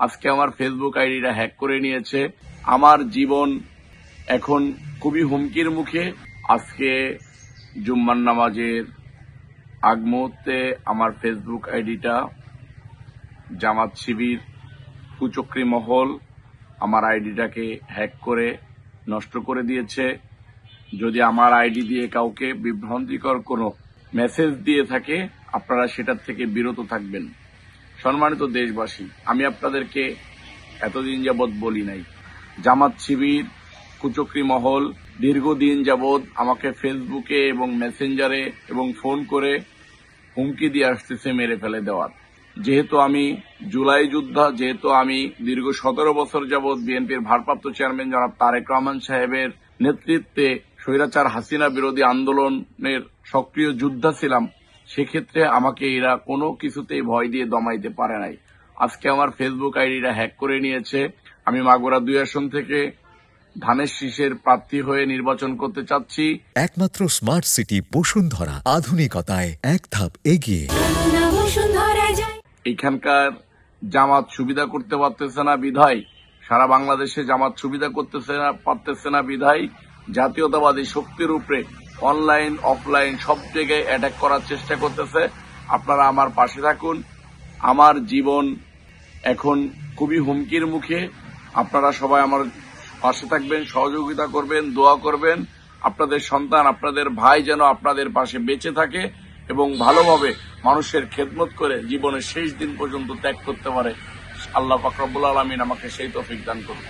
আজকে আমার ফেসবুক আইডিটা হ্যাক করে নিয়েছে। আমার জীবন এখন খুবই হুমকির মুখে। আজকে জুম্মার নামাজের আগ মুহূর্তে আমার ফেসবুক আইডিটা জামাত শিবির কুচক্রী মহল আমার আইডিটাকে হ্যাক করে নষ্ট করে দিয়েছে। যদি আমার আইডি দিয়ে কাউকে বিভ্রান্তিকর কোনো মেসেজ দিয়ে থাকে, আপনারা সেটার থেকে বিরত থাকবেন। সম্মানিত দেশবাসী, আমি আপনাদেরকে এতদিন যাবৎ বলি নাই, জামাত শিবির কুচক্রী মহল দীর্ঘদিন যাবৎ আমাকে ফেসবুকে এবং মেসেঞ্জারে এবং ফোন করে হুমকি দিয়ে আসতেছে মেরে ফেলে দেওয়ার। যেহেতু আমি জুলাই যোদ্ধা, যেহেতু আমি দীর্ঘ 17 বছর যাবৎ বিএনপির ভারপ্রাপ্ত চেয়ারম্যান জনাব তারেক রহমান সাহেবের নেতৃত্বে স্বৈরাচার হাসিনা বিরোধী আন্দোলনের সক্রিয় যোদ্ধা ছিলাম, সেক্ষেত্রে আমাকে এরা কোনো কিছুতেই ভয় দিয়ে দমাইতে পারে নাই। আজকে আমার ফেসবুক আইডিটা হ্যাক করে নিয়েছে। আমি মাগুরা 2 আসন থেকে ধানের শীষের প্রার্থী হয়ে নির্বাচন করতে চাচ্ছি। একমাত্র স্মার্ট সিটি বসুন্ধরা, আধুনিকতায় এক ধাপ এগিয়ে। এখানকার জামাত সুবিধা করতে পারতেছে না বিধায়, সারা বাংলাদেশে জামাত সুবিধা পারতেছে না বিধায় জাতীয়তাবাদী শক্তির উপরে অনলাইন অফলাইন সব জায়গায় অ্যাটাক করার চেষ্টা করতেছে। আপনারা আমার পাশে থাকুন। আমার জীবন এখন খুবই হুমকির মুখে। আপনারা সবাই আমার পাশে থাকবেন, সহযোগিতা করবেন, দোয়া করবেন। আপনাদের সন্তান, আপনাদের ভাই যেন আপনাদের পাশে বেঁচে থাকে এবং ভালোভাবে মানুষের খেদমত করে জীবনের শেষ দিন পর্যন্ত ত্যাগ করতে পারে। আল্লাহ পাক রব্বুল আলামিন আমাকে সেই তৌফিক দান করুন।